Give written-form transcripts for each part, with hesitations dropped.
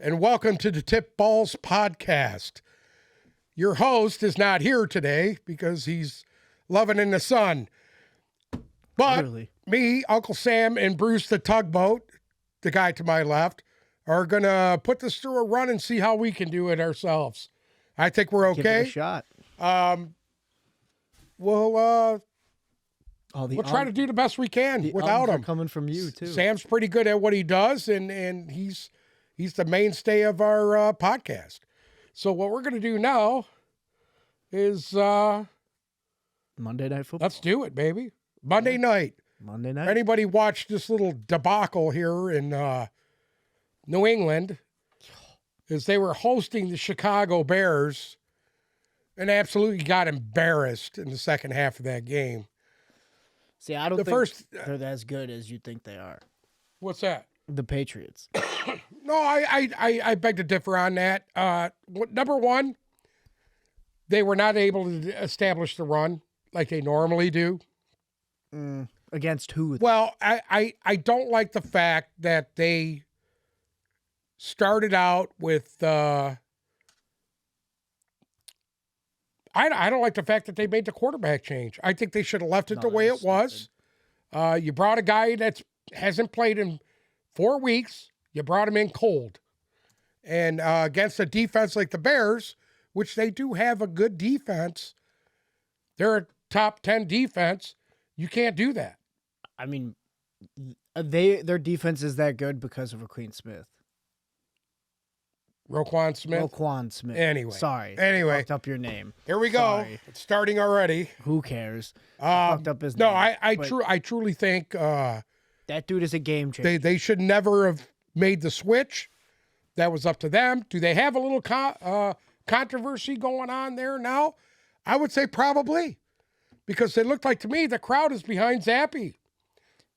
and welcome to the Tip Balls Podcast. Your host is not here today because he's loving in the sun. But me, Uncle Sam, and Bruce the Tugboat, the guy to my left, are going to put this through a run and see how we can do it ourselves. I think we're okay. Give it a shot. We'll try to do the best we can without him. Coming from you too. Sam's pretty good at what he does, and he's the mainstay of our podcast. So what we're going to do now is Monday Night Football. Let's do it, baby. Monday night. Anybody watched this little debacle here in New England as they were hosting the Chicago Bears and absolutely got embarrassed in the second half of that game. See, I don't think they're as good as you think they are. What's that? The Patriots. No, I beg to differ on that. Number one, they were not able to establish the run like they normally do. Against who? Well, I don't like the fact that they started out with I don't like the fact that they made the quarterback change. I think they should have left it the way it was. You brought a guy that hasn't played in 4 weeks. You brought him in cold. And against a defense like the Bears, which they do have a good defense, they're a top 10 defense. You can't do that. I mean, their defense is that good because of Roquan Smith. Roquan Smith? Roquan Smith. Anyway. Sorry. Anyway. I fucked up your name. Here we go. Sorry. It's starting already. Who cares? I fucked up his no, name. I truly think that dude is a game changer. They should never have made the switch. That was up to them. Do they have a little controversy going on there now? I would say probably. Because it looked like to me the crowd is behind Zappe.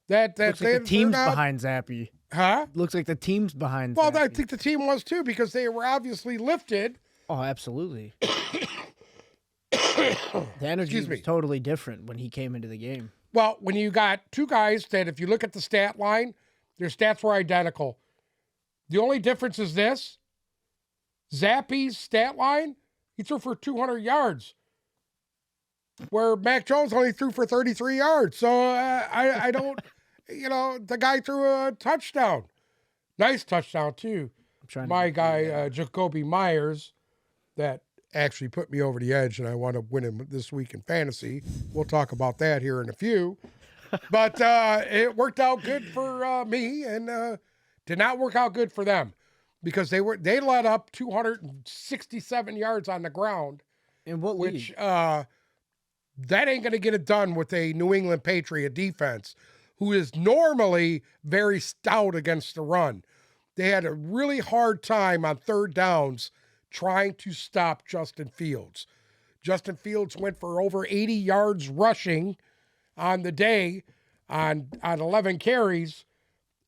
Looks like the team's behind Zappe. Huh? Looks like the team's behind Well, Zappe. I think the team was too because they were obviously lifted. Oh, absolutely. The energy was totally different when he came into the game. Well, when you got two guys that if you look at the stat line, their stats were identical. The only difference is this. Zappe's stat line, he threw for 200 yards. Where Mac Jones only threw for 33 yards. So I don't, the guy threw a touchdown. Nice touchdown, too. My guy, Jacoby Myers, that actually put me over the edge, and I want to win him this week in fantasy. We'll talk about that here in a few. But it worked out good for me and did not work out good for them because they let up 267 yards on the ground. In what league? Which that ain't going to get it done with a New England Patriot defense who is normally very stout against the run. They had a really hard time on third downs trying to stop Justin Fields. Justin Fields went for over 80 yards rushing on the day on 11 carries,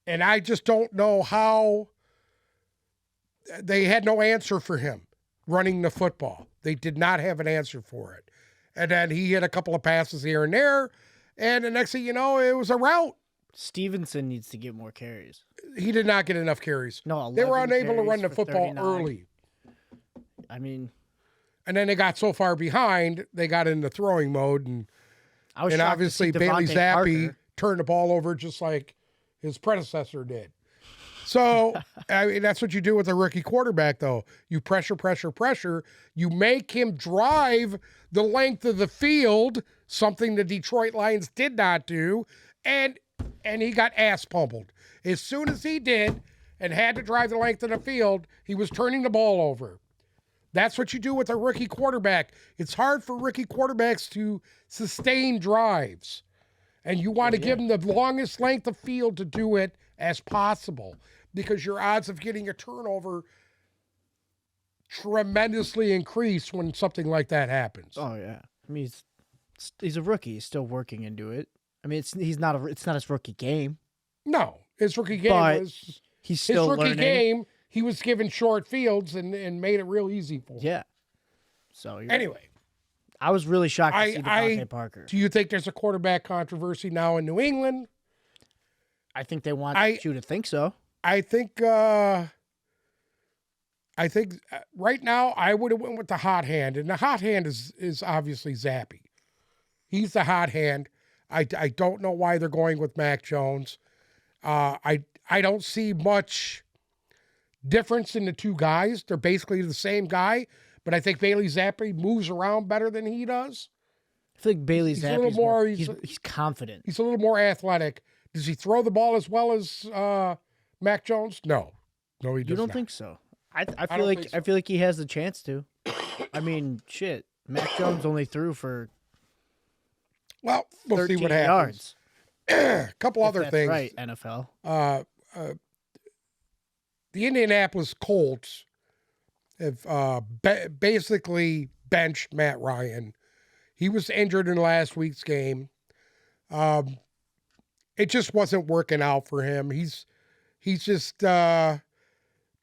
and I just don't know how they had no answer for him running the football. They did not have an answer for it. And then he hit a couple of passes here and there. And the next thing you know, it was a rout. Stevenson needs to get more carries. He did not get enough carries. No, they were unable to run the football 39. early. I mean. And then they got so far behind, they got into throwing mode. And obviously Bailey Zappi turned the ball over just like his predecessor did. So, I mean, that's what you do with a rookie quarterback, though. You pressure. You make him drive the length of the field, something the Detroit Lions did not do, and he got ass pummeled. As soon as he did and had to drive the length of the field, he was turning the ball over. That's what you do with a rookie quarterback. It's hard for rookie quarterbacks to sustain drives, and you want to give them the longest length of field to do it as possible, because your odds of getting a turnover tremendously increase when something like that happens. Oh yeah, I mean he's a rookie. He's still working into it. I mean it's not his rookie game. No, his rookie game was he's still his rookie learning. game. He was given short fields and made it real easy for him. Yeah. So anyway, I was really shocked to see Devontae Parker. Do you think there's a quarterback controversy now in New England? I think they want you to think so. I think I think right now I would have went with the hot hand, and the hot hand is obviously Zappe. He's the hot hand. I don't know why they're going with Mac Jones. I don't see much difference in the two guys. They're basically the same guy, but I think Bailey Zappe moves around better than he does. I feel like Bailey Zappe he's confident. He's a little more athletic. Does he throw the ball as well as Mac Jones? No, he does not. You don't think so? I feel like he has the chance to. I mean, shit. Mac Jones only threw for we'll see what happens. A couple other things. Right, NFL. The Indianapolis Colts have basically benched Matt Ryan. He was injured in last week's game. It just wasn't working out for him. He's just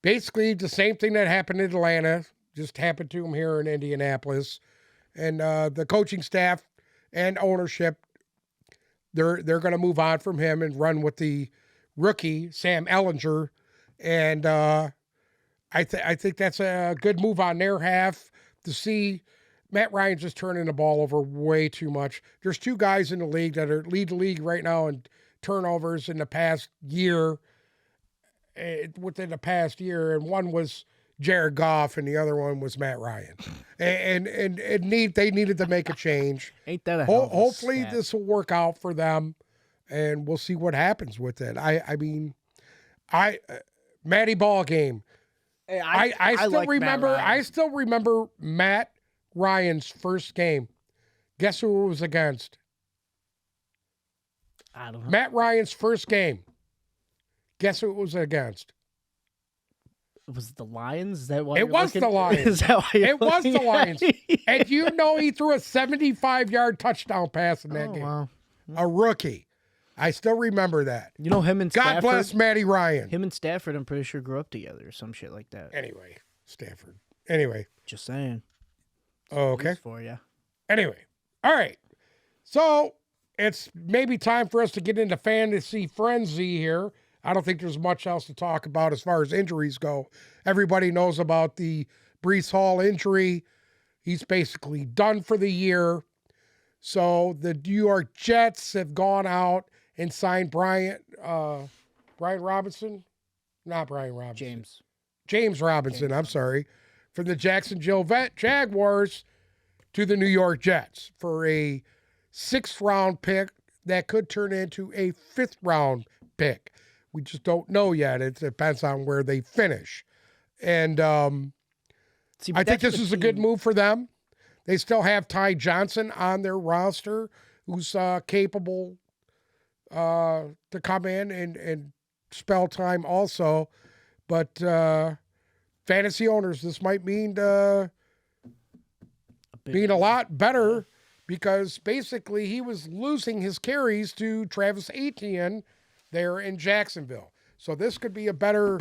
basically the same thing that happened in Atlanta just happened to him here in Indianapolis. And the coaching staff and ownership, they're going to move on from him and run with the rookie, Sam Ehlinger. And I think that's a good move on their half to see Matt Ryan just turning the ball over way too much. There's two guys in the league that lead the league right now in turnovers in the past year, within the past year, and one was Jared Goff and the other one was Matt Ryan. And they needed to make a change. Ain't that a hopefully stat. This will work out for them, and we'll see what happens with it. I mean, Matty Ball game. Hey, I still like remember. Matt Ryan. I still remember Matt Ryan's first game. Guess who it was against? I don't know. Matt Ryan's first game. Guess who it was against? Was it the Lions? Is that why it was the Lions. Is that why it was the Lions. And you know he threw a 75-yard touchdown pass in that game. Wow. A rookie. I still remember that. You know him and Stafford? God bless Matty Ryan. Him and Stafford, I'm pretty sure, grew up together or some shit like that. Anyway, Stafford. Anyway. Just saying. Oh, okay. News for you. Anyway. All right. So it's maybe time for us to get into fantasy frenzy here. I don't think there's much else to talk about as far as injuries go. Everybody knows about the Breece Hall injury. He's basically done for the year. So the New York Jets have gone out and signed Brian Robinson. Not Brian Robinson. James Robinson, I'm sorry. From the Jacksonville Jaguars to the New York Jets for a 6th-round pick that could turn into a 5th-round pick. We just don't know yet. It depends on where they finish. And I think this is a good move for them. They still have Ty Johnson on their roster, who's capable to come in and spell time also. But fantasy owners, this might mean a lot better because basically he was losing his carries to Travis Etienne there in Jacksonville. So this could be a better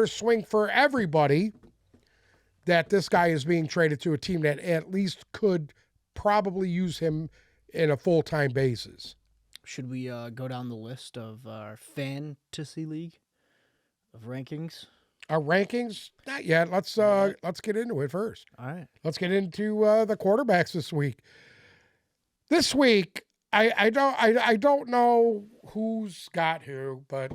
swing for everybody that this guy is being traded to a team that at least could probably use him in a full-time basis. Should we go down the list of our fantasy league of rankings? Our rankings? Not yet. Let's get into it first. All right. Let's get into the quarterbacks this week. This week, I don't know who's got who, but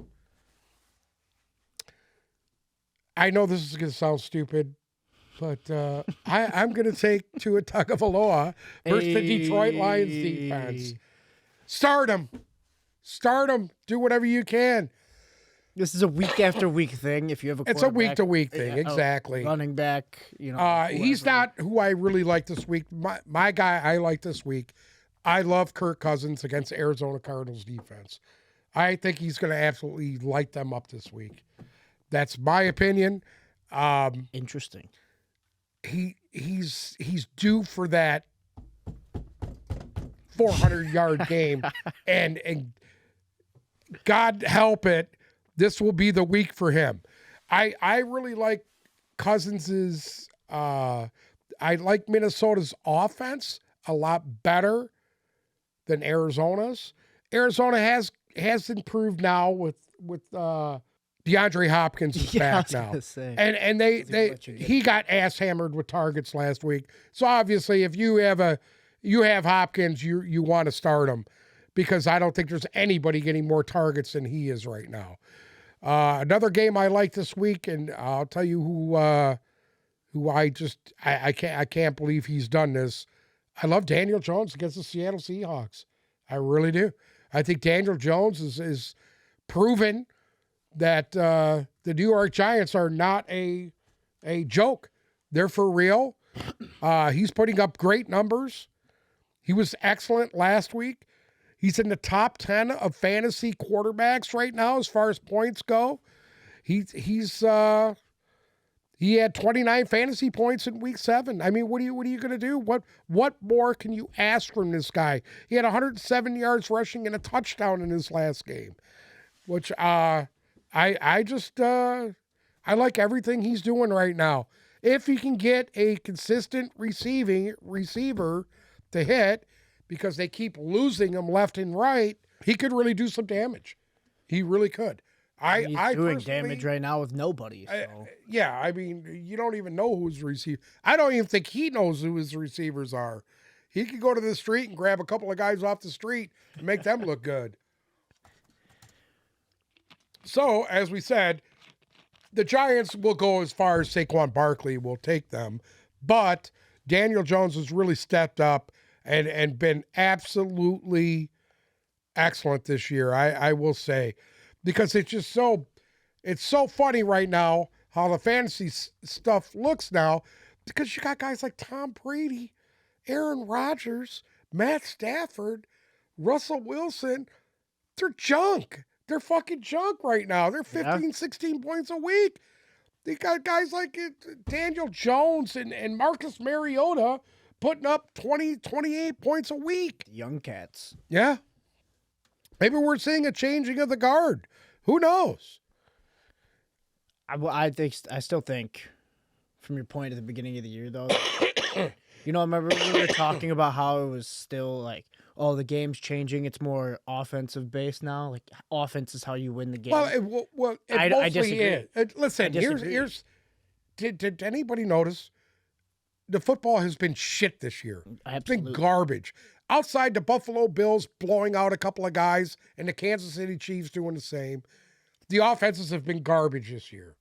I know this is going to sound stupid, but I'm going to take Tua Tagovailoa versus the Detroit Lions defense. Start him. Do whatever you can. This is a week after week thing. If you have a it's a week to week thing, exactly. Running back, he's not who I really like this week. My guy I like this week. I love Kirk Cousins against the Arizona Cardinals defense. I think he's going to absolutely light them up this week. That's my opinion. Interesting. He's due for that 400-yard game, and God help it, this will be the week for him. I really like Cousins's. I like Minnesota's offense a lot better than Arizona's. Arizona has improved now with DeAndre Hopkins is back now. And he got ass hammered with targets last week. So obviously if you have Hopkins, you want to start him, because I don't think there's anybody getting more targets than he is right now. Another game I like this week, and I'll tell you who I can't believe he's done this. I love Daniel Jones against the Seattle Seahawks. I really do. I think Daniel Jones is proven that the New York Giants are not a joke. They're for real. He's putting up great numbers. He was excellent last week. He's in the top 10 of fantasy quarterbacks right now as far as points go. He had 29 fantasy points in week 7. I mean, what are you going to do? What more can you ask from this guy? He had 107 yards rushing and a touchdown in his last game, which I like everything he's doing right now. If he can get a consistent receiver to hit, because they keep losing him left and right, he could really do some damage. He really could. He's doing damage right now with nobody. So. I mean, you don't even know who's receiver. I don't even think he knows who his receivers are. He could go to the street and grab a couple of guys off the street and make them look good. So, as we said, the Giants will go as far as Saquon Barkley will take them, but Daniel Jones has really stepped up and been absolutely excellent this year, I will say, because it's so funny right now how the fantasy stuff looks now, because you got guys like Tom Brady, Aaron Rodgers, Matt Stafford, Russell Wilson. They're junk. They're fucking junk right now. They're 15, 16 points a week. They got guys like Daniel Jones and Marcus Mariota putting up 20, 28 points a week. Young cats. Yeah. Maybe we're seeing a changing of the guard. Who knows? I still think, from your point at the beginning of the year, though, I remember we were talking about how it was still like, oh, the game's changing. It's more offensive based now. Like, offense is how you win the game. Well, it mostly is. Listen, here's did anybody notice? The football has been shit this year. Absolutely. It's been garbage. Outside the Buffalo Bills blowing out a couple of guys and the Kansas City Chiefs doing the same, the offenses have been garbage this year.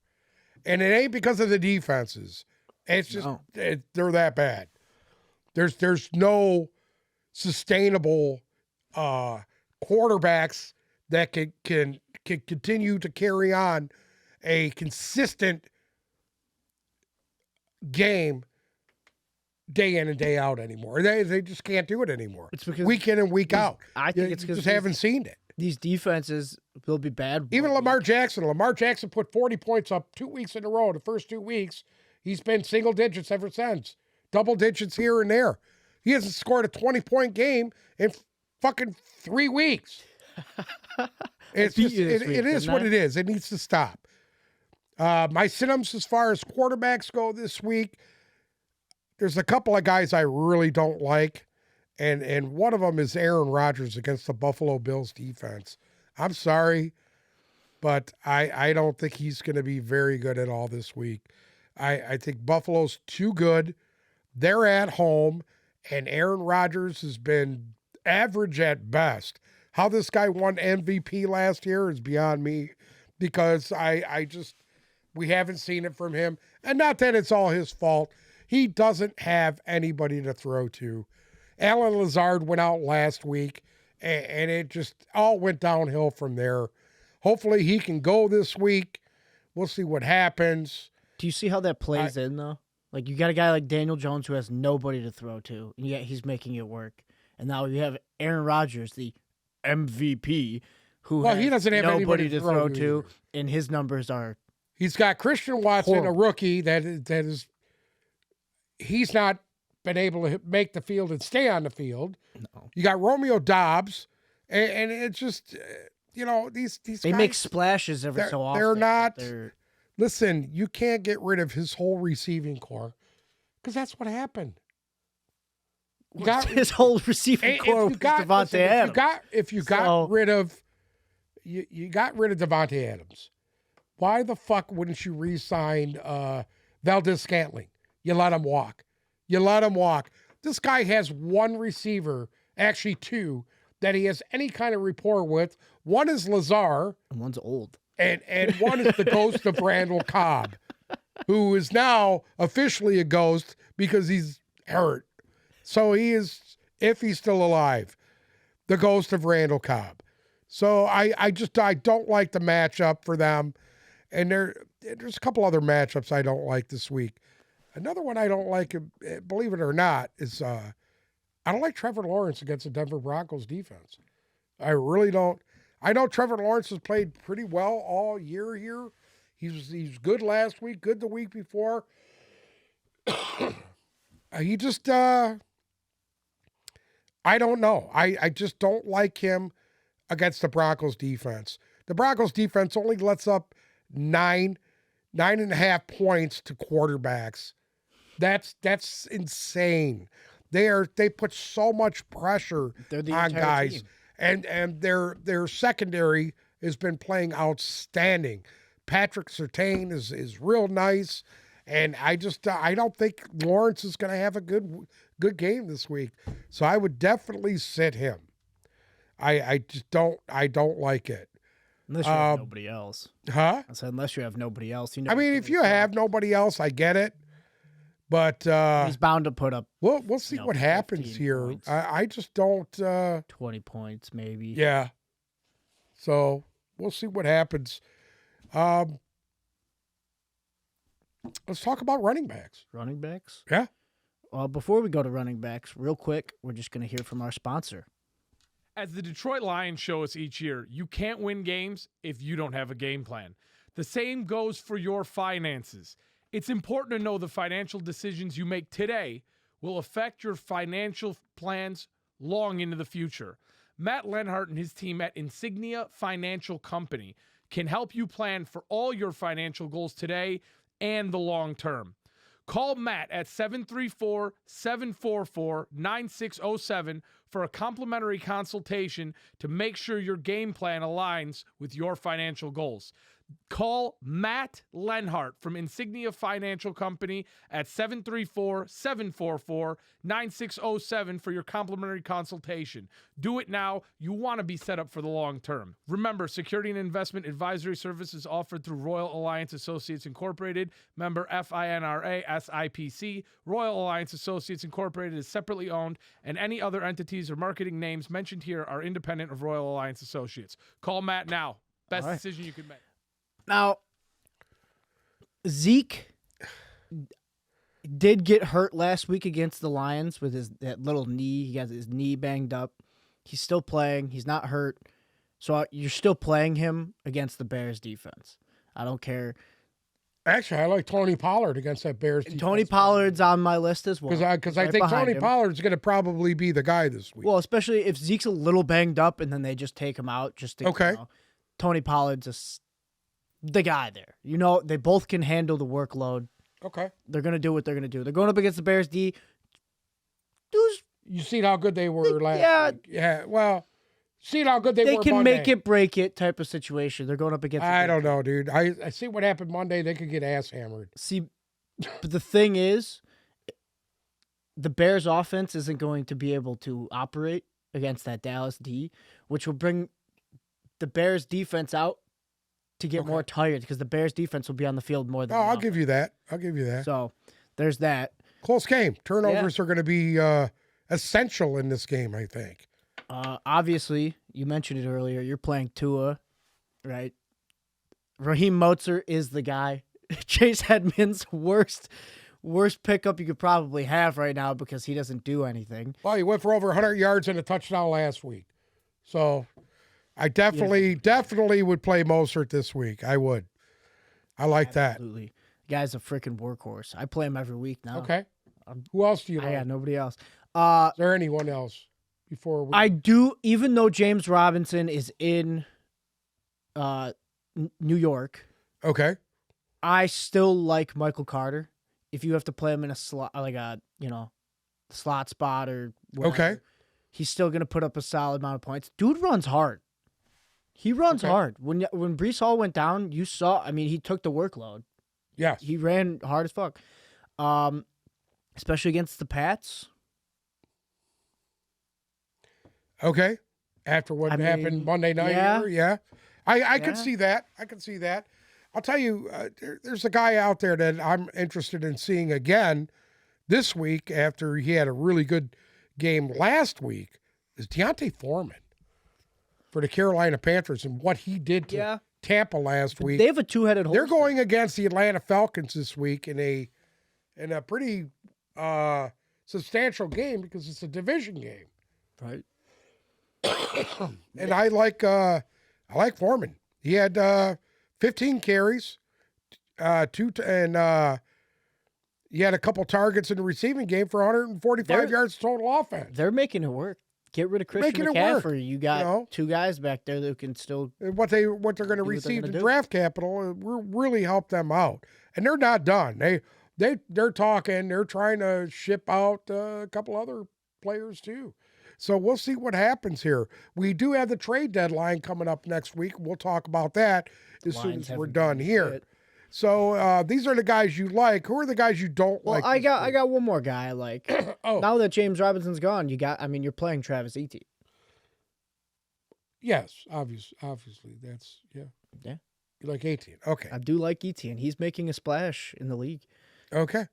And it ain't because of the defenses. It's just they're that bad. There's no sustainable quarterbacks that can continue to carry on a consistent game day in and day out anymore. They just can't do it anymore. It's because week in and week out. I think it's because just haven't seen it. These defenses will be bad. Even Lamar Jackson put 40 points up 2 weeks in a row. The first 2 weeks, he's been single digits ever since. Double digits here and there. He hasn't scored a 20-point game in fucking 3 weeks. It is what it is. It needs to stop. My sit-ups as far as quarterbacks go this week, there's a couple of guys I really don't like, and one of them is Aaron Rodgers against the Buffalo Bills defense. I'm sorry, but I don't think he's going to be very good at all this week. I think Buffalo's too good. They're at home, and Aaron Rodgers has been average at best. How this guy won MVP last year is beyond me, because we haven't seen it from him. And not that it's all his fault. He doesn't have anybody to throw to. Allen Lazard went out last week, and it just all went downhill from there. Hopefully he can go this week. We'll see what happens. Do you see how that plays in, though? Like, you got a guy like Daniel Jones who has nobody to throw to, and yet he's making it work. And now you have Aaron Rodgers, the MVP, who he doesn't have nobody to throw to, and his numbers are He's got Christian Watson, horrible. A rookie that is he's not been able to make the field and stay on the field. No. You got Romeo Dobbs, and it's just these they guys, make splashes every so often. They're not. Listen, you can't get rid of his whole receiving core, because that's what happened. His whole receiving core was Davante Adams. If you got rid of Davante Adams, why the fuck wouldn't you re-sign Valdez-Scantling? You let him walk. You let him walk. This guy has one receiver, actually two, that he has any kind of rapport with. One is Lazar. And one's old. And one is the ghost of Randall Cobb, who is now officially a ghost because he's hurt. So he is, if he's still alive, the ghost of Randall Cobb. So I don't like the matchup for them. And there's a couple other matchups I don't like this week. Another one I don't like, believe it or not, is I don't like Trevor Lawrence against the Denver Broncos defense. I really don't. I know Trevor Lawrence has played pretty well all year here. He's good last week, good the week before. He just I don't know. I just don't like him against the Broncos defense. The Broncos defense only lets up 9.5 points to quarterbacks. That's insane. They put so much pressure on guys. Team. And their secondary has been playing outstanding. Patrick Surtain is real nice, and I don't think Lawrence is going to have a good game this week. So I would definitely sit him. I just don't like it. Unless you have nobody else. Huh? I said unless you have nobody else. I mean, if you have nobody else, I get it. But he's bound to put up. We'll see what happens here. I just don't. 20 points, maybe. Yeah. So we'll see what happens. Let's talk about running backs. Running backs? Yeah. Before we go to running backs, real quick, we're just going to hear from our sponsor. As the Detroit Lions show us each year, you can't win games if you don't have a game plan. The same goes for your finances. It's important to know the financial decisions you make today will affect your financial plans long into the future. Matt Lenhart and his team at Insignia Financial Company can help you plan for all your financial goals today and the long term. Call Matt at 734-744-9607 for a complimentary consultation to make sure your game plan aligns with your financial goals. Call Matt Lenhart from Insignia Financial Company at 734-744-9607 for your complimentary consultation. Do it now. You want to be set up for the long term. Remember, security and investment advisory services offered through Royal Alliance Associates Incorporated, member FINRA SIPC. Royal Alliance Associates Incorporated is separately owned, and any other entities or marketing names mentioned here are independent of Royal Alliance Associates. Call Matt now. Best decision you could make. Now, Zeke did get hurt last week against the Lions with that little knee. He got his knee banged up. He's still playing. He's not hurt. So you're still playing him against the Bears defense. I don't care. Actually, I like Tony Pollard against that Bears defense. Tony Pollard's on my list as well. Because I think Tony Pollard's going to probably be the guy this week. Well, especially if Zeke's a little banged up and then they just take him out. Tony Pollard's the guy there. They both can handle the workload. Okay. They're going to do what they're going to do. They're going up against the Bears D. You seen how good they were last week. Yeah, well, seen how good they were They can Monday. make it, break it type of situation. They're going up against I don't know, dude. I see what happened Monday. They could get ass hammered. See, but the thing is, the Bears offense isn't going to be able to operate against that Dallas D, which will bring the Bears defense out to get more tired because the Bears defense will be on the field more than I'll give you that. So there's that. Close game. Turnovers are going to be essential in this game, I think. Obviously, you mentioned it earlier. You're playing Tua, right? Raheem Mostert is the guy. Chase Edmonds, worst pickup you could probably have right now because he doesn't do anything. Well, he went for over 100 yards and a touchdown last week. So I definitely would play Mostert this week. I would. I like that. Absolutely. The guy's a freaking workhorse. I play him every week now. Okay. Who else do you like? I got nobody else. Is there anyone else before we... I do, even though James Robinson is in New York. Okay. I still like Michael Carter. If you have to play him in a slot, slot spot or whatever, he's still going to put up a solid amount of points. Dude runs hard. He runs hard. When Breece Hall went down, you saw. I mean, he took the workload. Yes. He ran hard as fuck. Especially against the Pats. Okay. After what happened Monday night, I could see that. I could see that. I'll tell you, there's a guy out there that I'm interested in seeing again this week after he had a really good game last week. Is D'Onta Foreman for the Carolina Panthers and what he did to Tampa last week. They have a two-headed holster. They're going against the Atlanta Falcons this week in a pretty substantial game because it's a division game. Right. And I like Foreman. He had 15 carries, he had a couple targets in the receiving game for 145 yards total offense. They're making it work. Get rid of Christian McCaffrey. You got two guys back there that can still what they're going to receive in draft capital will really help them out. And they're not done. They're talking. They're trying to ship out a couple other players too. So we'll see what happens here. We do have the trade deadline coming up next week. We'll talk about that as soon as we're done here. So these are the guys you like. Who are the guys you don't like? I got one more guy I like. Now that James Robinson's gone, you're playing Travis Etienne. Yes, obviously that's yeah. You like Etienne. Okay. I do like Etienne. He's making a splash in the league. Okay.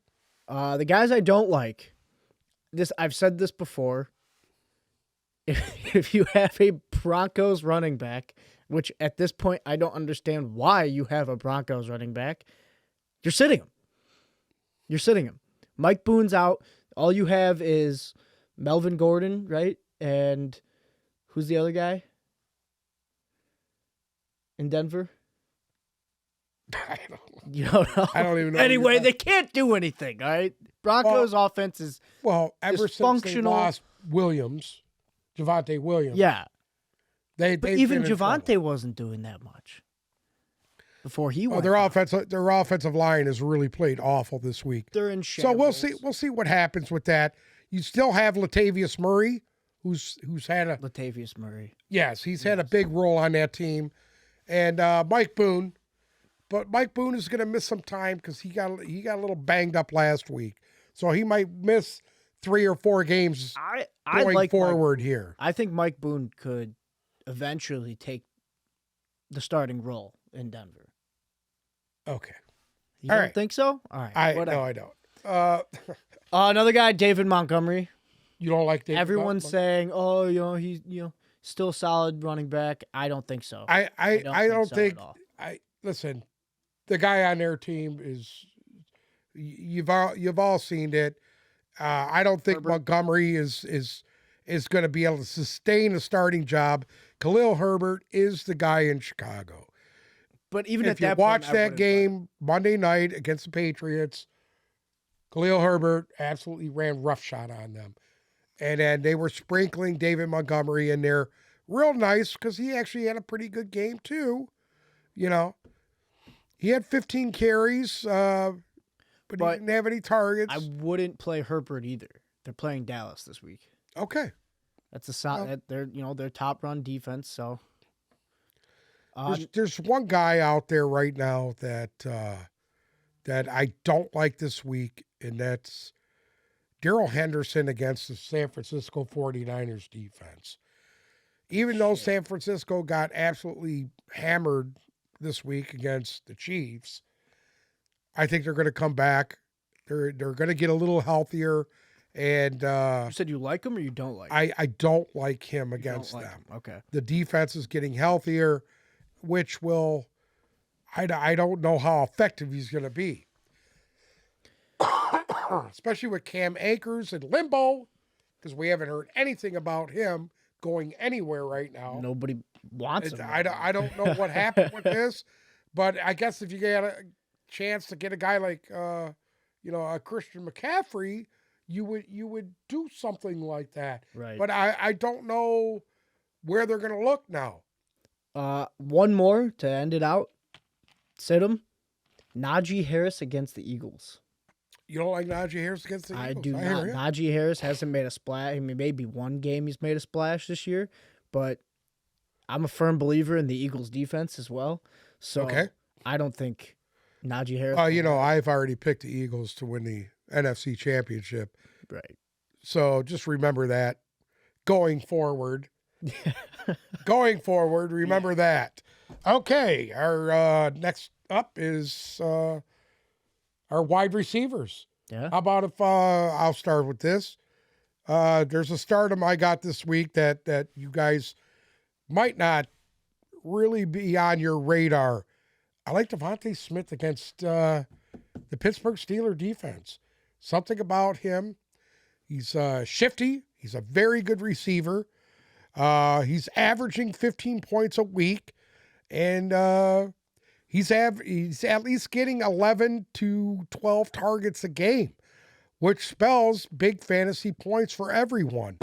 The guys I don't like. I've said this before. If you have a Broncos running back, which at this point I don't understand why you have a Broncos running back, you're sitting him. Mike Boone's out. All you have is Melvin Gordon, right? And who's the other guy in Denver? I don't know. You don't know? I don't even know. Anyway, they can't do anything, all right? Broncos offense is ever since they lost Javonte Williams. Yeah. But even Javonte wasn't doing that much before he went. Their offensive line has really played awful this week. They're in shambles. So we'll see what happens with that. You still have Latavius Murray, who's had a Latavius Murray. Yes, he's had a big role on that team, and Mike Boone. But Mike Boone is going to miss some time because he got a little banged up last week, so he might miss 3 or 4 games going forward here. I think Mike Boone could eventually take the starting role in Denver. Okay. You don't think so? All right. I don't. Another guy, David Montgomery. You don't like David? Everyone's saying, he's still a solid running back. I don't think so. I don't think. Listen, the guy on their team is. You've all seen it. I don't think Montgomery is going to be able to sustain a starting job. Khalil Herbert is the guy in Chicago. But even if you watch that game Monday night against the Patriots, Khalil Herbert absolutely ran roughshod on them. And then they were sprinkling David Montgomery in there real nice because he actually had a pretty good game too. You know, he had 15 carries, but he didn't have any targets. I wouldn't play Herbert either. They're playing Dallas this week. Okay. That's their top run defense. So there's one guy out there right now that I don't like this week, and that's Darrell Henderson against the San Francisco 49ers defense. Even though San Francisco got absolutely hammered this week against the Chiefs, I think they're going to come back. They're going to get a little healthier. And you said you like him or you don't like him? I don't like him against them. Okay. The defense is getting healthier, which will I don't know how effective he's going to be. Especially with Cam Akers and Limbo, because we haven't heard anything about him going anywhere right now. Nobody wants him. I don't know what happened with this, but I guess if you get a chance to get a guy like a Christian McCaffrey, you would do something like that. Right. But I don't know where they're going to look now. One more to end it out. Sit him. Najee Harris against the Eagles. You don't like Najee Harris against the Eagles? I do not. Najee Harris hasn't made a splash. I mean, maybe one game he's made a splash this year, but I'm a firm believer in the Eagles defense as well. So Okay. I don't think Najee Harris. I've already picked the Eagles to win the NFC Championship. Right. So just remember that going forward. Remember that. Okay, our next up is our wide receivers. Yeah. How about if I'll start with this? There's a stardom I got this week that you guys might not really be on your radar. I like Devontae Smith against the Pittsburgh Steelers defense. Something about him. He's shifty. He's a very good receiver. He's averaging 15 points a week, and he's at least getting 11 to 12 targets a game, which spells big fantasy points for everyone.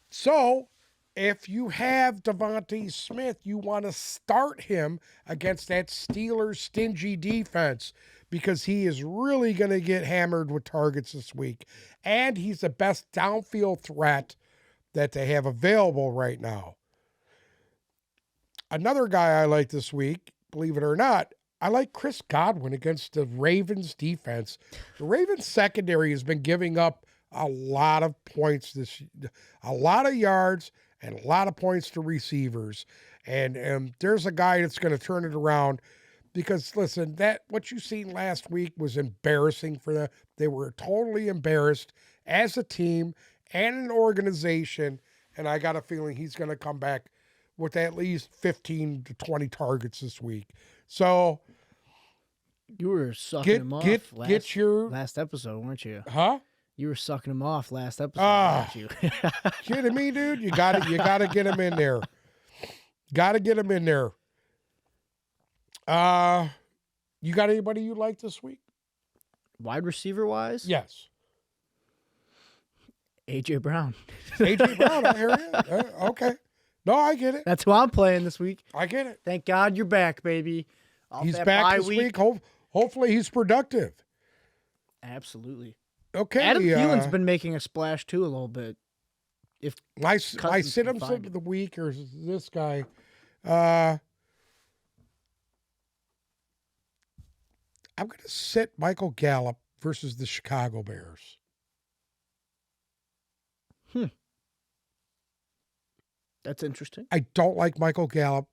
So if you have Devontae Smith, you want to start him against that Steelers stingy defense because he is really going to get hammered with targets this week. And he's the best downfield threat that they have available right now. Another guy I like this week, believe it or not, I like Chris Godwin against the Ravens defense. The Ravens secondary has been giving up a lot of points a lot of yards and a lot of points to receivers. And there's a guy that's going to turn it around because, listen, what you seen last week was embarrassing for them. They were totally embarrassed as a team and an organization, and I got a feeling he's going to come back with at least 15 to 20 targets this week. So you were sucking him off last episode, weren't you? Huh? You were sucking him off last episode, weren't you? Kidding me, dude? You got to get him in there. Got to get him in there. You got anybody you like this week? Wide receiver wise? Yes. AJ Brown. AJ Brown, I hear you. Okay. No, I get it. That's who I'm playing this week. I get it. Thank God you're back, baby. He's back this week. Hopefully he's productive. Absolutely. Okay. Adam Thielen's been making a splash too a little bit. If my sit-ems of the week or this guy, I'm going to sit Michael Gallup versus the Chicago Bears. That's interesting. I don't like Michael Gallup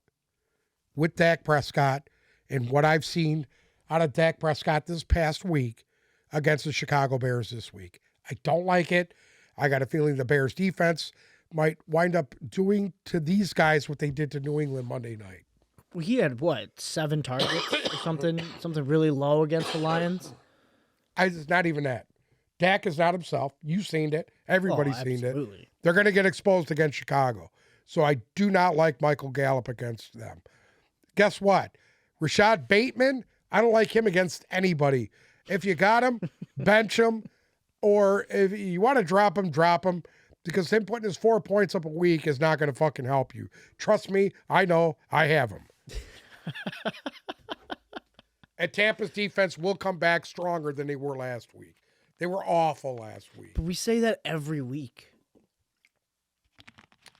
with Dak Prescott and what I've seen out of Dak Prescott this past week against the Chicago Bears this week. I don't like it. I got a feeling the Bears defense might wind up doing to these guys what they did to New England Monday night. Well, he had, 7 targets or something really low against the Lions? It's not even that. Dak is not himself. You've seen it. Everybody's seen it. Absolutely. They're going to get exposed against Chicago. So I do not like Michael Gallup against them. Guess what? Rashad Bateman, I don't like him against anybody. If you got him, bench him. Or if you want to drop him, because him putting his 4 points up a week is not going to fucking help you. Trust me, I know. I have him. And Tampa's defense will come back stronger than they were last week. They were awful last week. But we say that every week.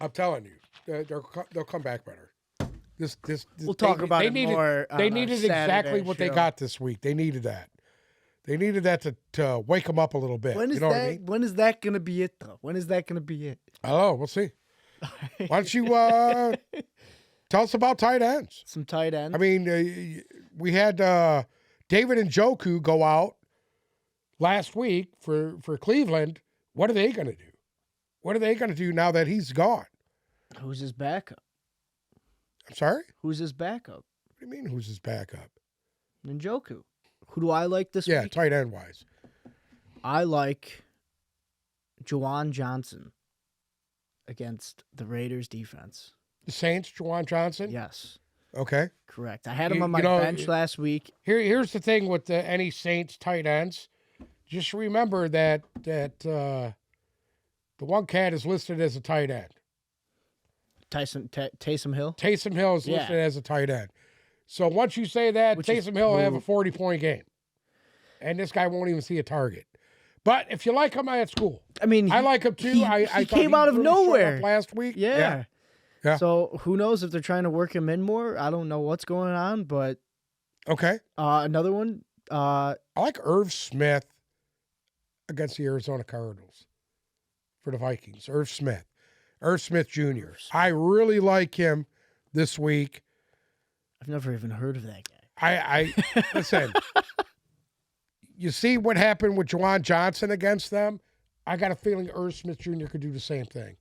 I'm telling you, they'll come back better. We'll talk about it more. They needed exactly what they got this week. They needed that. They needed that to wake them up a little bit. When is what that? I mean? When is that going to be it, though? When is that going to be it? I don't know. We'll see. Why don't you tell us about tight ends? Some tight ends. I mean, we had David Njoku go out last week for Cleveland. What are they going to do? What are they going to do now that he's gone? Who's his backup? I'm sorry? Who's his backup? What do you mean, who's his backup? Njoku. Who do I like this week? Yeah, tight end wise. I like Juwan Johnson against the Raiders defense. The Saints, Juwan Johnson? Yes. Okay. Correct. I had him on my bench last week. Here's the thing with any Saints tight ends. Just remember that the one cat is listed as a tight end. Taysom Hill? Taysom Hill is listed as a tight end. So once you say that, Taysom Hill will have a 40-point game. And this guy won't even see a target. But if you like him, that's cool. I mean, I like him too. He came out of nowhere last week. Yeah. Yeah. So who knows if they're trying to work him in more? I don't know what's going on, but Okay. another one. I like Irv Smith against the Arizona Cardinals for the Vikings. Irv Smith Jr. I really like him this week. I've never even heard of that guy. I listen. You see what happened with Juwan Johnson against them? I got a feeling Irv Smith Jr. could do the same thing.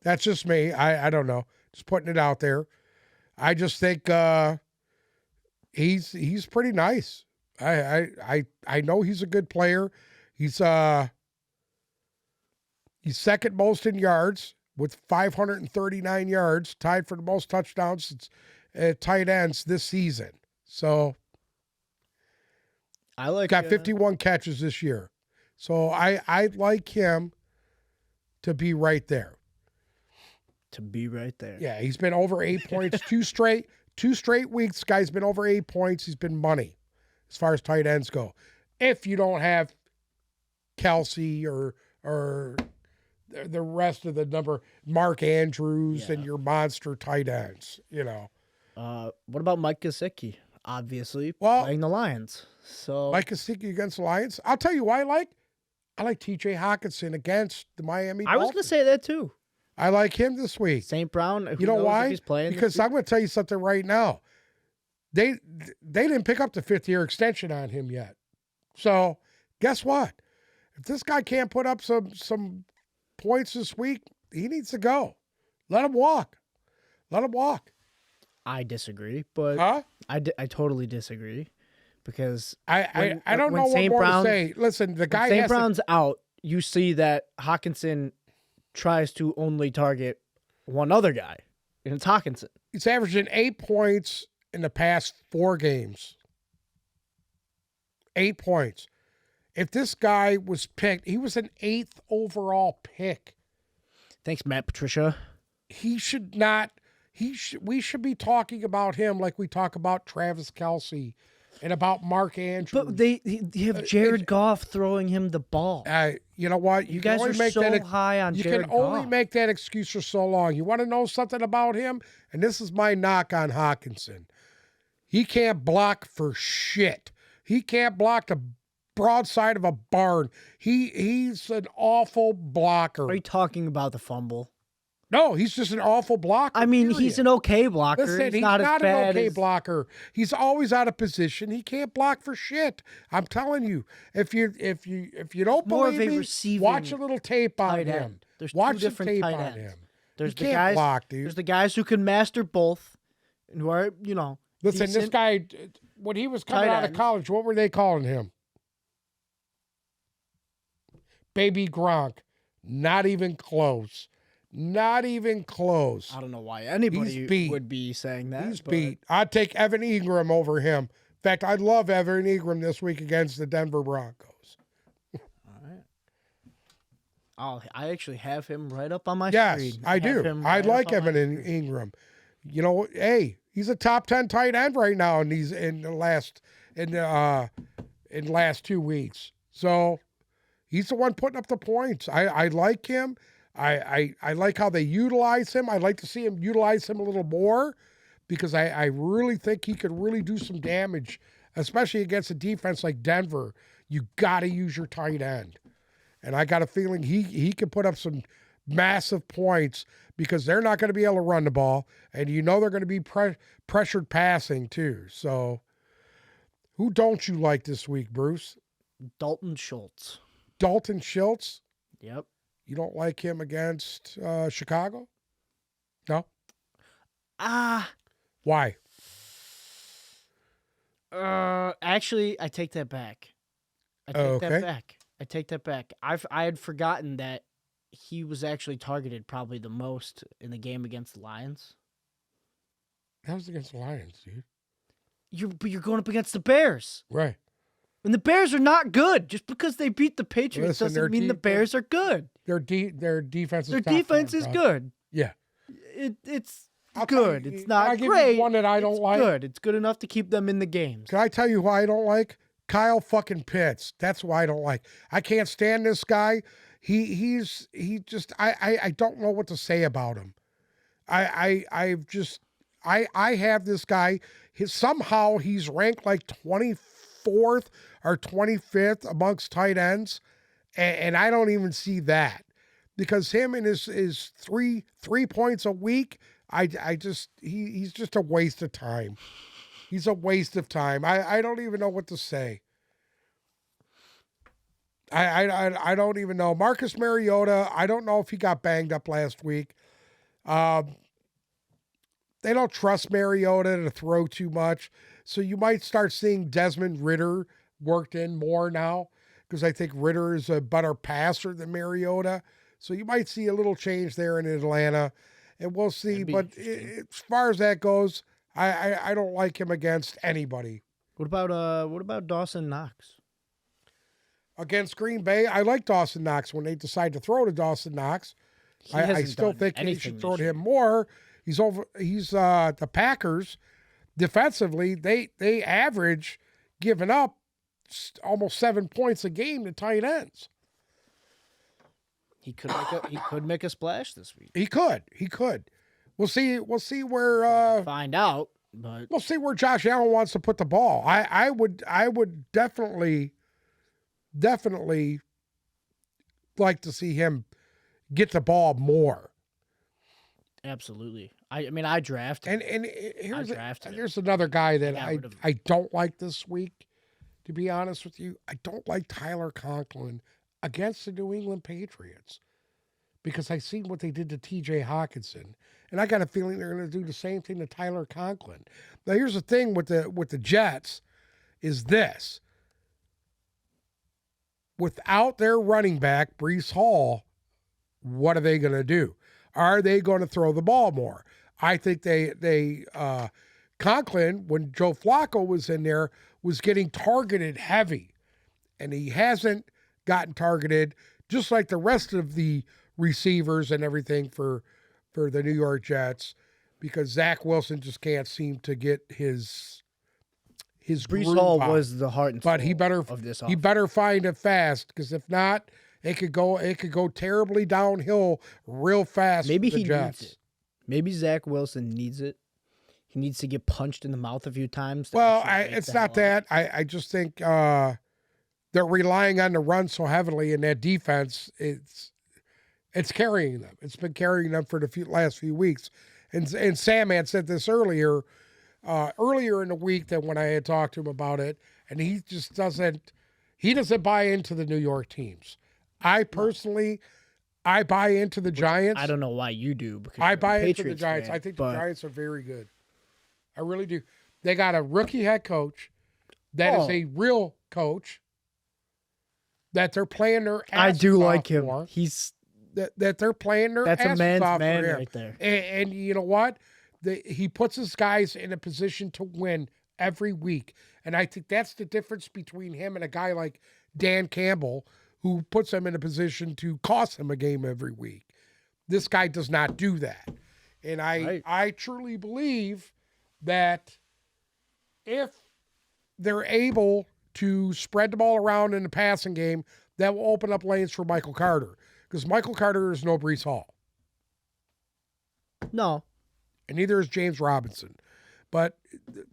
That's just me. I don't know. Just putting it out there. I just think he's pretty nice. I know he's a good player. He's second most in yards with 539 yards, tied for the most touchdowns at tight ends this season. So I like got 51 catches this year. So I like him to be right there. To be right there. Yeah, he's been over 8 points, two straight weeks. Guy's been over 8 points. He's been money as far as tight ends go. If you don't have Kelsey or the rest of the number, Mark Andrews and your monster tight ends, you know. What about Mike Gesicki? Obviously, Well, playing the Lions. So Mike Gesicki against the Lions. I'll tell you why I like T.J. Hawkinson against the Miami Dolphins. I was going to say that too. I like him this week. St. Brown. You know why? He's playing because I'm going to tell you something right now. They didn't pick up the 5th-year extension on him yet. So guess what? If this guy can't put up some points this week, he needs to go. Let him walk. I disagree, but I totally disagree because I don't know what more to say. Listen, the guy St. Brown's out. You see that Hawkinson tries to only target one other guy, and it's Hawkinson. He's averaging 8 points in the past 4 games. 8 points. If this guy was picked, he was an 8th overall pick. Thanks, Matt Patricia. He should not. We should be talking about him like we talk about Travis Kelce and about Mark Andrews. But they have Jared Goff throwing him the ball. You know what? You guys are so high on Jared Goff. You can only make that excuse for so long. You want to know something about him? And this is my knock on Hawkinson. He can't block for shit. He can't block the broadside of a barn. He's an awful blocker. Are you talking about the fumble? No, he's just an awful blocker. I mean, he's an okay blocker. Listen, he's not an okay blocker. He's always out of position. He can't block for shit. I'm telling you. If you don't believe me, watch a little tape on him. Watch the tape on him. There's the guys. Block, dude. There's the guys who can master both, and who are Listen, this guy, when he was coming out of college, what were they calling him? Baby Gronk. Not even close. Not even close. I don't know why anybody would be saying that. He's beat. I'd take Evan Ingram over him. In fact, I'd love Evan Ingram this week against the Denver Broncos. All right. I actually have him right up on my screen. Yes, I do. I like Evan Ingram. You know, hey, he's a top 10 tight end right now, and he's in last 2 weeks. So he's the one putting up the points. I like him. I like how they utilize him. I'd like to see him utilize him a little more because I really think he could really do some damage, especially against a defense like Denver. You got to use your tight end. And I got a feeling he could put up some massive points because they're not going to be able to run the ball. And you know they're going to be pressured passing too. So who don't you like this week, Bruce? Dalton Schultz. Dalton Schultz? Yep. You don't like him against Chicago? No? Why? Actually, I take that back. I take that back. I had forgotten that he was actually targeted probably the most in the game against the Lions. That was against the Lions, dude. You're going up against the Bears. Right. And the Bears are not good. Just because they beat the Patriots doesn't mean the Bears are good. Their defense is good. Yeah. It's good. It's not great. Give you one that I don't like. Good. It's good enough to keep them in the games. Can I tell you why I don't like? Kyle fucking Pitts. That's why I don't like. I can't stand this guy. he just I don't know what to say about him. I have this guy. Somehow he's ranked like 24th or 25th amongst tight ends, and I don't even see that, because him and his 3 points a week, he's just a waste of time. He's a waste of time. I don't even know what to say. I don't even know. Marcus Mariota, I don't know if he got banged up last week. They don't trust Mariota to throw too much. So you might start seeing Desmond Ridder worked in more now, because I think Ridder is a better passer than Mariota. So you might see a little change there in Atlanta, and we'll see. But as far as that goes, I don't like him against anybody. What about Dawson Knox? Against Green Bay, I like Dawson Knox when they decide to throw to Dawson Knox. I still think they should throw to him more. He's the Packers defensively. They average giving up almost 7 points a game to tight ends. He could make a splash this week. He could. We'll see where find out, but we'll see where Josh Allen wants to put the ball. I would definitely like to see him get the ball more. Absolutely. I mean, I drafted. And here's another guy that I don't like this week, to be honest with you. I don't like Tyler Conklin against the New England Patriots, because I seen what they did to TJ Hawkinson, and I got a feeling they're going to do the same thing to Tyler Conklin. Now, here's the thing with the Jets is this. Without their running back, Breece Hall, what are they going to do? Are they going to throw the ball more? I think Conklin, when Joe Flacco was in there, was getting targeted heavy, and he hasn't gotten targeted, just like the rest of the receivers and everything for the New York Jets, because Zach Wilson just can't seem to get his Breece Hall was the heart and soul of this offense. He better find it fast, because if not, it could go terribly downhill real fast. Maybe for the Jets. Needs it. Maybe Zach Wilson needs it. He needs to get punched in the mouth a few times. Well, it's not that. I just think they're relying on the run so heavily, in that defense, it's carrying them. It's been carrying them for the last few weeks. And Sam had said this earlier in the week, that when I had talked to him about it, and he just doesn't buy into the New York teams. I personally, I buy into the Giants. I don't know why you do. Because I buy into the Giants. I think the Giants are very good. I really do. They got a rookie head coach that is a real coach, that they're playing their asses off. I do like him. He's that they're playing their asses off. That's a man's man right there. And you know what? He puts his guys in a position to win every week. And I think that's the difference between him and a guy like Dan Campbell, who puts him in a position to cost him a game every week. This guy does not do that. And I truly believe that if they're able to spread the ball around in the passing game, that will open up lanes for Michael Carter. Because Michael Carter is no Breece Hall. No. And neither is James Robinson. But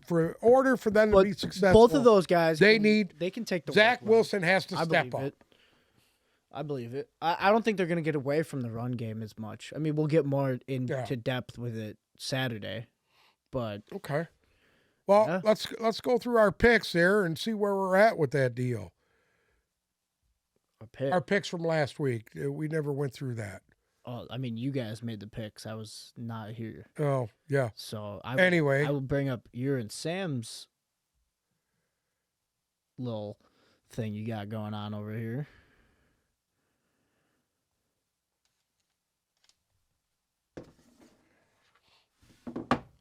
for them to be successful, both of those guys, they can take the Zach Wilson has to step up. I believe it. I don't think they're going to get away from the run game as much. I mean, we'll get more into depth with it Saturday, but okay. Well, let's go through our picks there and see where we're at with that deal. Our picks from last week. We never went through that. Oh, I mean, you guys made the picks. I was not here. Oh, yeah. So anyway, I will bring up your and Sam's little thing you got going on over here.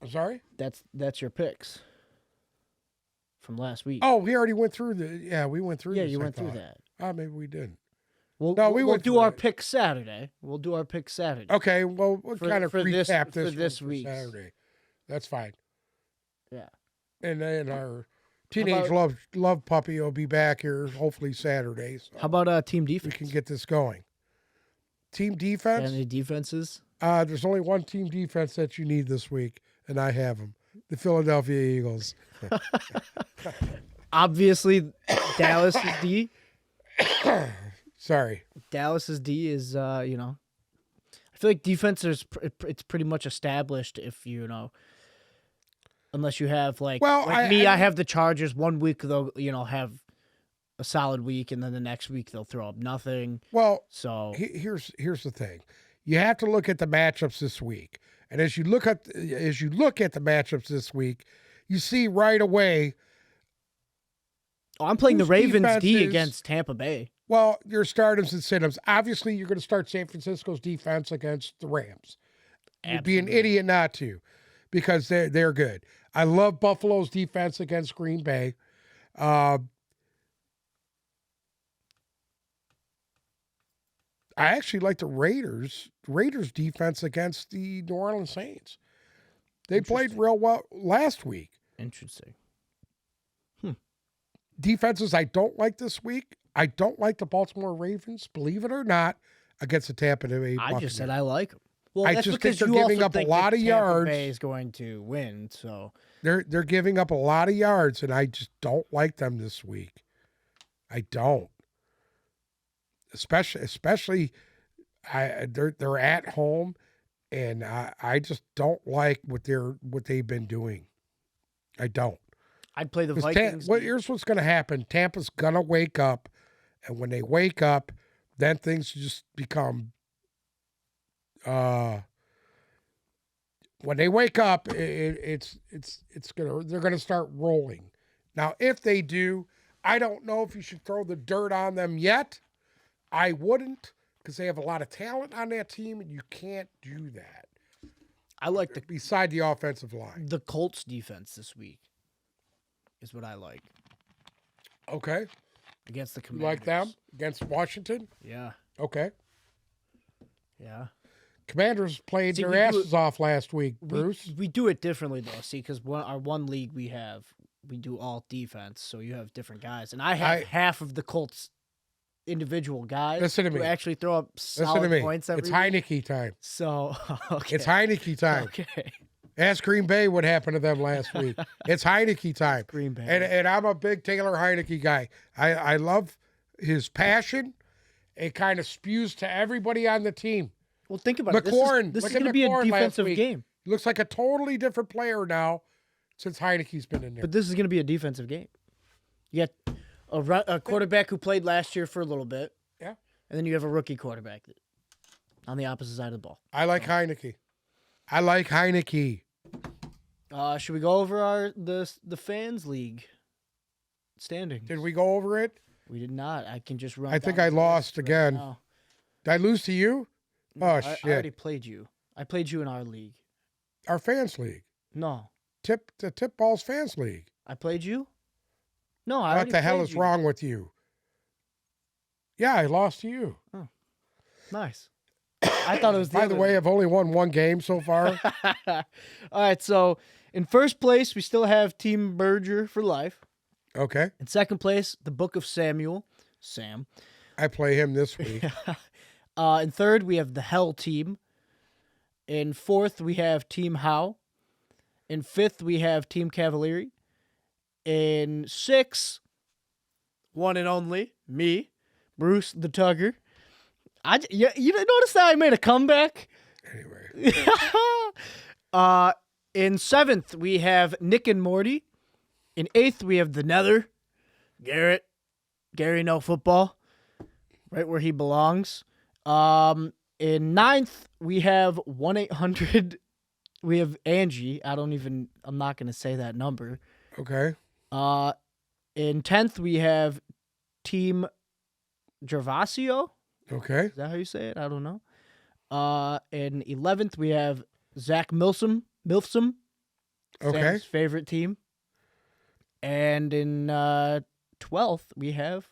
I'm sorry? That's your picks from last week. Oh, we already went through we went through this, you went through that. Oh, maybe we didn't. We'll do our picks Saturday. We'll do our picks Saturday. Okay, well, we'll kind of recap this week Saturday. That's fine. Yeah. And then our teenage love puppy will be back here hopefully Saturday. So how about team defense? we can get this going. Team defense. Any defenses? There's only one team defense that you need this week, and I have them. The Philadelphia Eagles. Obviously, Dallas is D. Sorry. Dallas's D is, I feel like defense it's pretty much established if unless you have like I have the Chargers 1 week they'll have a solid week and then the next week they'll throw up nothing. Well, so here's the thing. You have to look at the matchups this week. And as you look at the matchups this week, you see right away. I'm playing the Ravens D against Tampa Bay. Well, your starters and sit-ups. Obviously, you're going to start San Francisco's defense against the Rams. Absolutely. You'd be an idiot not to, because they're good. I love Buffalo's defense against Green Bay. I actually like the Raiders' defense against the New Orleans Saints. They played real well last week. Interesting. Defenses I don't like this week. I don't like the Baltimore Ravens, believe it or not, against the Tampa Bay Buccaneers. I just said I like them. Well, I just think they're giving up a lot of yards. Tampa Bay is going to win, so they're giving up a lot of yards, and I just don't like them this week. I don't. Especially they're at home, and I just don't like what they've been doing. I don't. I'd play the Vikings. Here's what's going to happen. Tampa's going to wake up, and when they wake up, then things just become when they wake up, they're going to start rolling. Now, if they do, I don't know if you should throw the dirt on them yet. I wouldn't, because they have a lot of talent on that team, and you can't do that. I like beside the offensive line. The Colts defense this week is what I like. Okay. Against the Commanders. You like them? Against Washington? Yeah. Okay. Yeah. Commanders played their asses off last week, Bruce. We do it differently, though, see, because our one league we do all defense, so you have different guys. And I have half of the Colts individual guys Listen to me. who actually throw up solid points every It's Heineke time. So, okay. It's Heineke time. Okay. Ask Green Bay what happened to them last week. It's Heineke time. Green Bay. And I'm a big Taylor Heineke guy. I love his passion. It kind of spews to everybody on the team. Well, think about McLaurin. it. This is going to be a defensive game. He looks like a totally different player now since Heineke's been in there. But this is going to be a defensive game. You got a quarterback who played last year for a little bit. Yeah. And then you have a rookie quarterback on the opposite side of the ball. I like Heineke. I like Heineke. Should we go over the fans league standings? Did we go over it? We did not. I can just run. I think I lost again. Now. Did I lose to you? No, shit! I already played you. I played you in our league. Our fans league. No. The Tip Balls fans league. I played you. No, What the hell is wrong with you? Yeah, I lost to you. Oh, nice. I thought it was. By the way, I've only won one game so far. All right, so in first place, we still have Team Berger for life. Okay. In second place, the Book of Samuel, Sam. I play him this week. In third, we have the Hell Team. In fourth, we have Team Howe. In fifth, we have Team Cavalieri. In sixth, one and only, me, Bruce the Tugger. You notice that I made a comeback? Anyway. In seventh, we have Nick and Morty. In eighth, we have the Nether. Garrett. Gary No Football. Right where he belongs. In ninth, we have 1-800. We have Angie. I'm not going to say that number. Okay. In 10th, we have Team Gervasio. Okay. Is that how you say it? I don't know. In 11th, we have Zach Milsom. Okay. Sam's favorite team. And in 12th, we have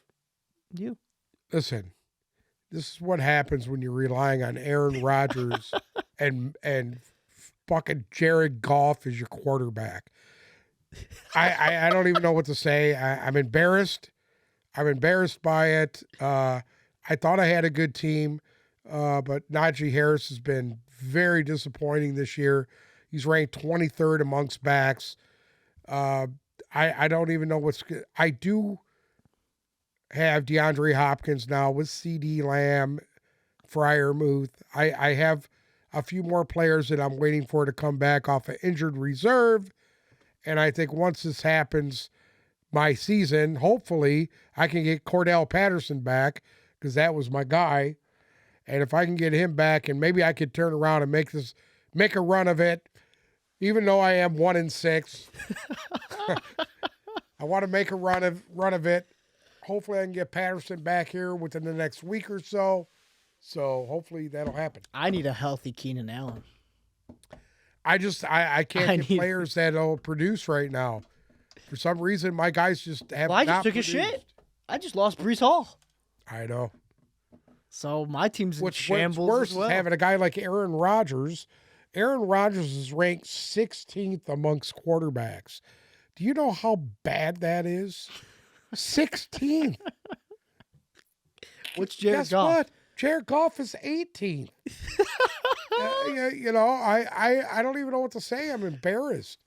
you. Listen, this is what happens when you're relying on Aaron Rodgers and fucking Jared Goff as your quarterback. I don't even know what to say. I'm embarrassed. I'm embarrassed by it. I thought I had a good team. But Najee Harris has been very disappointing this year. He's ranked 23rd amongst backs. I don't even know what's good. I do have DeAndre Hopkins now with CD Lamb, Freiermuth. I have a few more players that I'm waiting for to come back off of injured reserve. And I think once this happens, my season, hopefully, I can get Cordell Patterson back because that was my guy. And if I can get him back, and maybe I could turn around and make a run of it, even though I am 1-6. I want to make a run of it. Hopefully I can get Patterson back here within the next week or so. So hopefully that'll happen. I need a healthy Keenan Allen. I can't get players that'll produce right now. For some reason, my guys just have I just not took produced. a shit. I just lost Breece Hall. I know. So my team's in What's shambles worse as well. is having a guy like Aaron Rodgers. Aaron Rodgers is ranked 16th amongst quarterbacks. Do you know how bad that is? 16th. What's Jared Guess Goff? what? Jared Goff is 18th. I don't even know what to say. I'm embarrassed.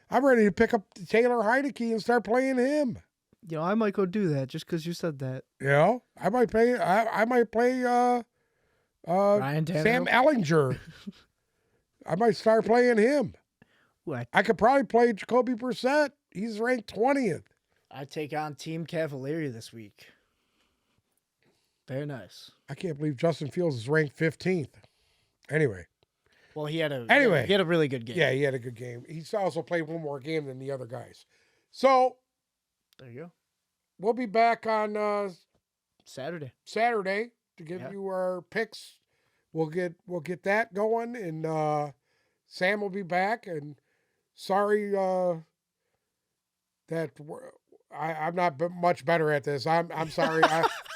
I'm ready to pick up Taylor Heineke and start playing him. I might go do that just because you said that. I might play. I might play. Ryan Tannehill? Sam Ellinger. I might start playing him. Ooh, I could probably play Jacoby Brissett. He's ranked 20th. I take on Team Cavalieri this week. Very nice. I can't believe Justin Fields is ranked 15th. Anyway. Well, he had a really good game. Yeah, he had a good game. He's also played one more game than the other guys. So there you go. We'll be back on Saturday to give you our picks. We'll get that going, and Sam will be back. And sorry that I'm not much better at this. I'm sorry.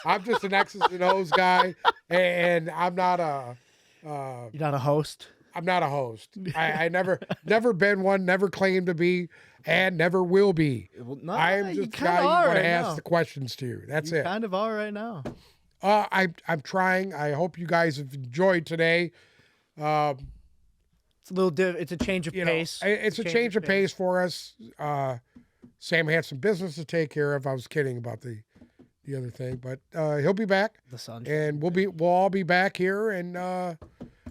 I'm just an X's and O's guy, and I'm not a. You're not a host. I'm not a host. I never been one. Never claimed to be, and never will be. Well, no, I'm just a guy you want to ask the questions to. That's it. Kind of are right now. I'm trying. I hope you guys have enjoyed today. It's a little it's a change of pace. It's a change of pace for us. Sam had some business to take care of. I was kidding about the other thing, but he'll be back. The sun. And we'll all be back here and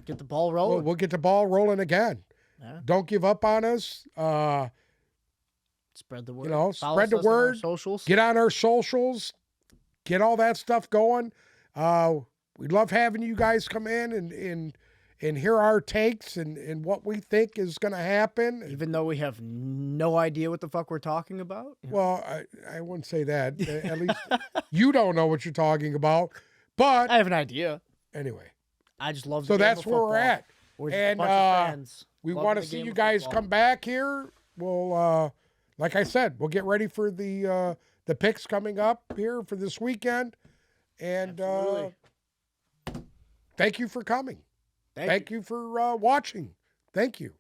get the ball rolling. We'll get the ball rolling again. Yeah. Don't give up on us. Spread the word. Spread the word. Socials. Get on our socials. Get all that stuff going. We love having you guys come in and hear our takes and what we think is going to happen. Even though we have no idea what the fuck we're talking about. Well, I wouldn't say that. At least you don't know what you're talking about. But I have an idea. Anyway. I just love the So game that's of where we're at. We're And a bunch of fans we loving want to the see game you of guys football. come back here. We'll like I said, we'll get ready for the picks coming up here for this weekend. And thank you for coming. Thank you for watching. Thank you.